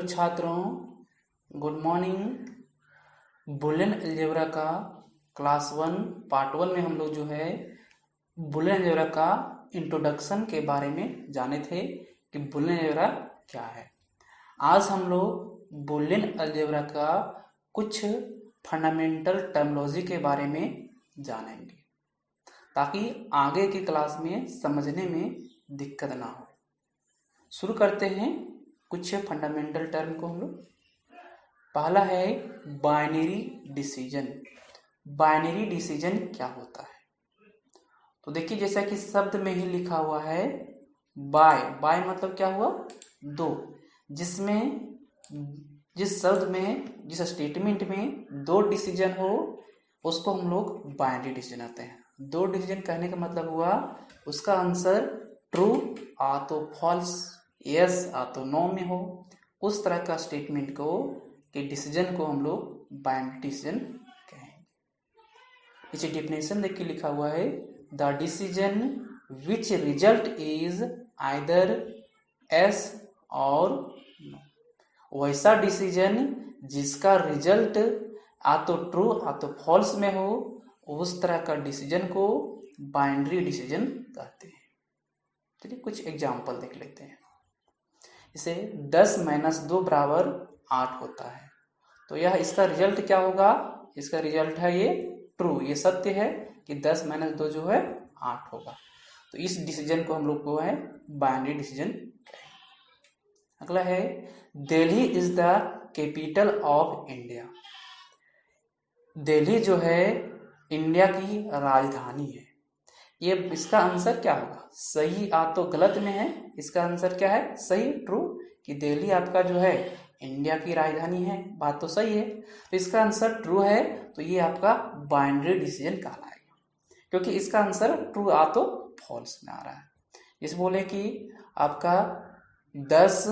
छात्रों, good morning. Boolean algebra का class 1 part 1 में हम लोग जो है बुलियन अलजेब्रा का इंट्रोडक्शन के बारे में जाने थे कि बुलियन अलजेब्रा क्या है। आज हम लोग बुलियन अलजेब्रा का कुछ फंडामेंटल टर्मिनोलॉजी के बारे में जानेंगे ताकि आगे की क्लास में समझने में दिक्कत ना हो। शुरू करते हैं कुछ फंडामेंटल टर्म को हम लोग। पहला है बाइनरी डिसीजन। बाइनरी डिसीजन क्या होता है? तो देखिए, जैसा कि शब्द में ही लिखा हुआ है बाय। बाय मतलब क्या हुआ? दो। जिसमें जिस शब्द में, जिस स्टेटमेंट में दो डिसीजन हो उसको हम लोग बाइनरी डिसीजन कहते हैं। दो डिसीजन कहने का मतलब हुआ उसका आंसर ट्रू आ तो फॉल्स, यस आ तो नो में हो, उस तरह का स्टेटमेंट को कि डिसीजन को हम लोग बाइनरी डिसीजन कहेंगे। इसे डेफिनेशन देख के लिखा हुआ है the decision which result is either S और नो। वैसा डिसीजन जिसका रिजल्ट आ तो ट्रू आ तो फॉल्स में हो, उस तरह का डिसीजन को बाइनरी डिसीजन कहते हैं। चलिए कुछ एग्जाम्पल देख लेते हैं। इसे 10 - 2 = 8 होता है, तो यह इसका रिजल्ट क्या होगा? इसका रिजल्ट है ये ट्रू, ये सत्य है कि 10 - 2 जो है 8 होगा। तो इस डिसीजन को हम लोग को है बाइनरी डिसीजन। अगला है Delhi is the capital of India. Delhi जो है इंडिया की राजधानी है। ये इसका आंसर क्या होगा? सही आ तो गलत में है, इसका आंसर क्या है? सही, ट्रू, कि दिल्ली आपका जो है इंडिया की राजधानी है। बात तो सही है, तो इसका आंसर ट्रू है, तो ये आपका बाइनरी डिसीजन कहलाएगा क्योंकि इसका आंसर ट्रू आ तो फॉल्स में आ रहा है। इस बोले कि आपका 10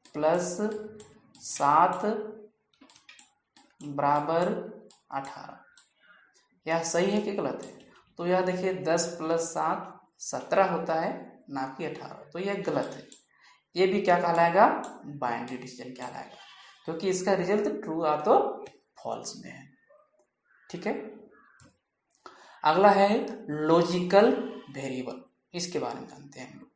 + 7 = 18। यह सही है कि गलत है? तो यह देखिए 10 + 7 17 होता है, ना कि 18, तो यह गलत है। ये भी क्या कहलाएगा? बाइनरी डिसीजन कहलाएगा क्योंकि इसका रिजल्ट ट्रू आ तो फॉल्स में है। ठीक है। अगला है लॉजिकल वेरिएबल। इसके बारे में जानते हैं हम लोग।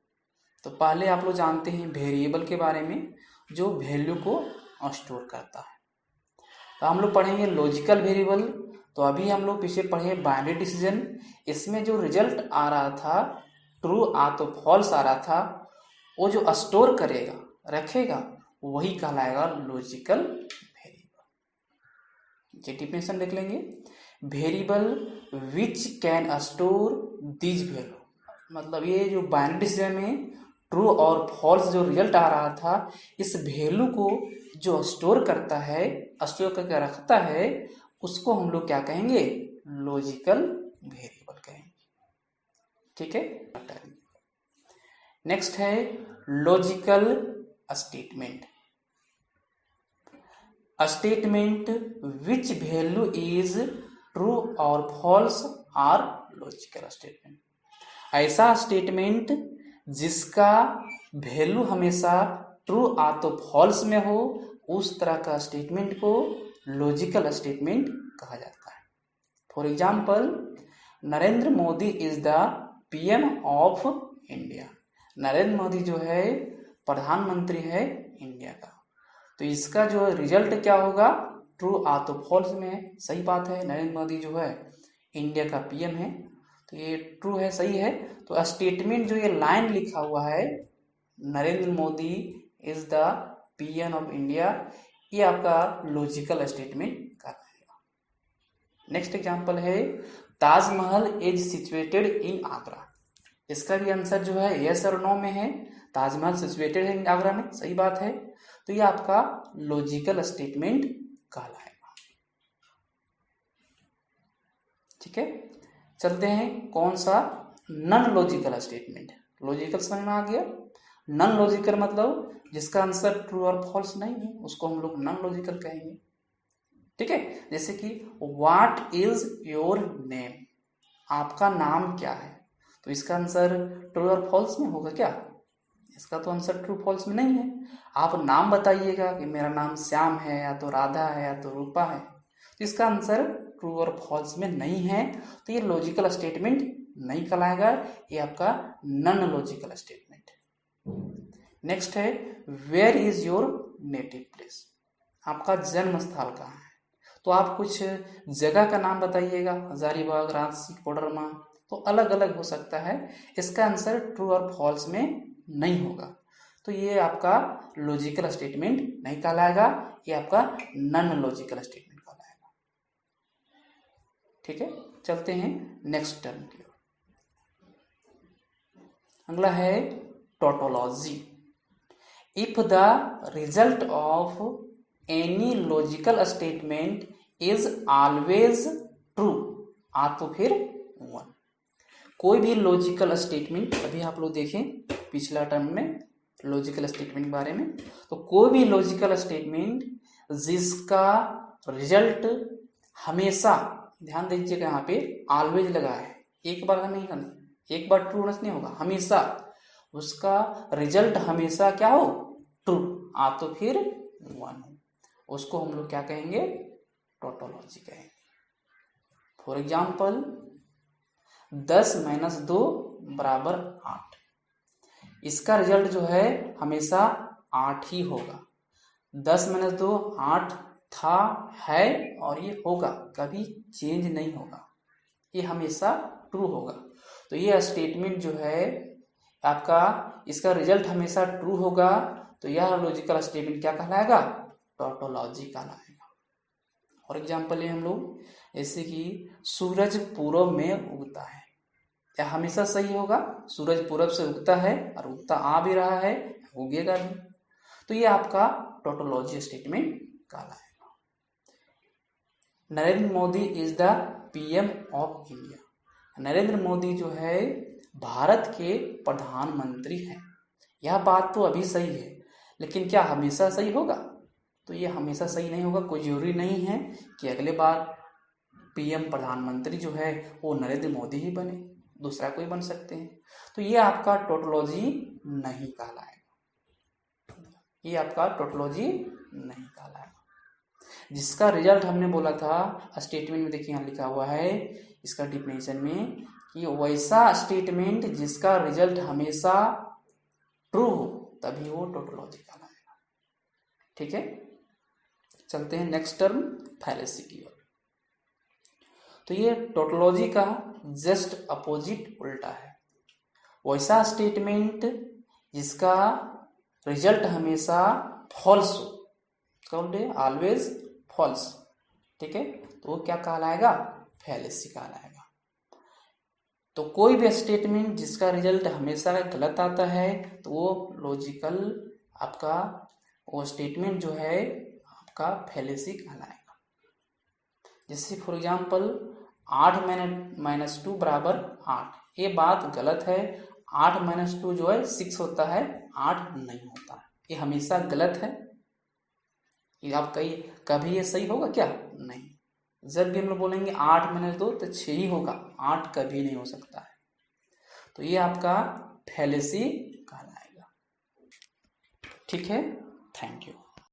तो पहले आप लोग जानते हैं वेरिएबल के बारे में जो वैल्यू को स्टोर करता है। तो हम लोग पढ़ेंगे लॉजिकल वेरिएबल। तो अभी हम लोग पीछे पढ़े बाइनरी डिसीजन। इसमें जो रिजल्ट आ रहा था ट्रू आ तो फॉल्स आ रहा था, वो जो स्टोर करेगा, रखेगा, वही कहलाएगा लॉजिकल वेरिएबल। ये डिफिनेशन देख लेंगे। Variable which can store this value, मतलब ये जो बाइनरी डिसीजन में ट्रू और फॉल्स जो रिजल्ट आ रहा था, इस वैल्यू को जो स्टोर करता है, स्टोर करके रखता है, उसको हम लोग क्या कहेंगे? लॉजिकल वेरिएबल कहेंगे। ठीक है। नेक्स्ट है logical statement. Statement which value is true और फॉल्स आर लॉजिकल स्टेटमेंट। ऐसा स्टेटमेंट जिसका वैल्यू हमेशा ट्रू आ तो फॉल्स में हो, उस तरह का स्टेटमेंट को लॉजिकल स्टेटमेंट कहा जाता है। For example, Narendra Modi is the PM of India. Narendra Modi जो है प्रधानमंत्री है इंडिया का। तो इसका जो रिजल्ट क्या होगा? ट्रू आ तो फॉल्स में है। सही बात है, नरेंद्र मोदी जो है इंडिया का PM है, तो ये ट्रू है, सही है। तो स्टेटमेंट जो ये लाइन लिखा हुआ है Narendra Modi is the PM of India, ये आपका लॉजिकल स्टेटमेंट कहलाएगा। नेक्स्ट एग्जांपल है Taj Mahal is situated in Agra. इसका भी आंसर जो है यस और नो में है। ताजमहल सिचुएटेड है आगरा में, सही बात है, तो ये आपका लॉजिकल स्टेटमेंट कहलाएगा। ठीक है। चलते हैं कौन सा? Non logical statement. लॉजिकल समझ में आ गया। नॉन लॉजिकल मतलब जिसका आंसर ट्रू और फॉल्स नहीं है, उसको हम लोग नॉन लॉजिकल कहेंगे। ठीक है। जैसे कि व्हाट इज योर नेम, आपका नाम क्या है? तो इसका आंसर ट्रू और फॉल्स में होगा क्या? इसका तो आंसर ट्रू फॉल्स में नहीं है। आप नाम बताइएगा कि मेरा नाम श्याम है, या तो राधा है, या तो रूपा है, तो इसका आंसर ट्रू और फॉल्स में नहीं है, तो ये लॉजिकल स्टेटमेंट नहीं कहलाएगा, ये आपका नॉन लॉजिकल स्टेटमेंट। नेक्स्ट है where is your native place, आपका जन्म स्थल कहाँ है? तो आप कुछ जगह का नाम बताइएगा, हजारीबाग, रांची, कोडरमा, तो अलग अलग हो सकता है। इसका आंसर ट्रू और फॉल्स में नहीं होगा, तो ये आपका लॉजिकल स्टेटमेंट नहीं कहलाएगा, ये आपका नॉन लॉजिकल स्टेटमेंट कहलाएगा। ठीक है, चलते हैं नेक्स्ट टर्म की ओर। अगला है tautology. If the result of any logical statement is always true, आ तो फिर वन। कोई भी लॉजिकल स्टेटमेंट, अभी आप लोग देखें पिछला टर्म में लॉजिकल स्टेटमेंट के बारे में, तो कोई भी लॉजिकल स्टेटमेंट जिसका रिजल्ट हमेशा, ध्यान दीजिएगा यहाँ पे ऑलवेज लगा है, एक बार नहीं करना, एक बार ट्रू नहीं होगा, हमेशा उसका रिजल्ट हमेशा क्या हो? ट्रू, आ तो फिर वन हो, उसको हम लोग क्या कहेंगे? टोटोलॉजी कहेंगे। फॉर एग्जाम्पल 10 - 2 = 8, इसका रिजल्ट जो है हमेशा 8 ही होगा। 10 - 2 8 था, है और ये होगा, कभी चेंज नहीं होगा, ये हमेशा ट्रू होगा। तो ये स्टेटमेंट जो है आपका, इसका रिजल्ट हमेशा ट्रू होगा, तो यह लॉजिकल स्टेटमेंट क्या कहलाएगा? टोटोलॉजी कहलाएगा। और एग्जाम्पल ये हम लोग, जैसे कि सूरज पूर्व में उगता है, क्या हमेशा सही होगा? सूरज पूरब से उगता है और उगता आ भी रहा है, उगेगा भी, तो ये आपका टोटोलॉजी स्टेटमेंट कहलाएगा। Narendra Modi is the PM of India. Narendra Modi जो है भारत के प्रधानमंत्री हैं, यह बात तो अभी सही है, लेकिन क्या हमेशा सही होगा? तो ये हमेशा सही नहीं होगा। कोई जरूरी नहीं है कि अगले बार PM प्रधानमंत्री जो है वो नरेंद्र मोदी ही बने, दूसरा कोई बन सकते हैं, तो ये आपका टोटोलॉजी नहीं कहलाएगा, ये आपका टोटोलॉजी नहीं कहलाएगा। जिसका रिजल्ट हमने बोला था स्टेटमेंट में, देखिए यहाँ लिखा हुआ है इसका डिफिनेशन में कि वैसा स्टेटमेंट जिसका रिजल्ट हमेशा ट्रू हो तभी वो टोटोलॉजी कहलाएगा। ठीक है, चलते हैं नेक्स्ट टर्म फैलेसी की ओर। तो ये टोटोलॉजी का जस्ट अपोजिट उल्टा है। वैसा स्टेटमेंट जिसका रिजल्ट हमेशा फॉल्स हो, कौन है? Always false. ठीक है, तो वो क्या कहलाएगा? फैलेसी कहलाएगा। तो कोई भी स्टेटमेंट जिसका रिजल्ट हमेशा गलत आता है तो वो लॉजिकल आपका वो स्टेटमेंट जो है आपका फैलेसी कहलाएगा। जैसे फॉर एग्जाम्पल 8 - 2 = 8, ये बात गलत है। 8 - 2 जो है 6 होता है, 8 नहीं होता है, ये हमेशा गलत है। ये आप कभी ये सही होगा क्या? नहीं। जब भी हम लोग बोलेंगे 8 - 2 तो 6 ही होगा, 8 कभी नहीं हो सकता है, तो ये आपका फैलेसी कहलाएगा। ठीक है, थैंक यू।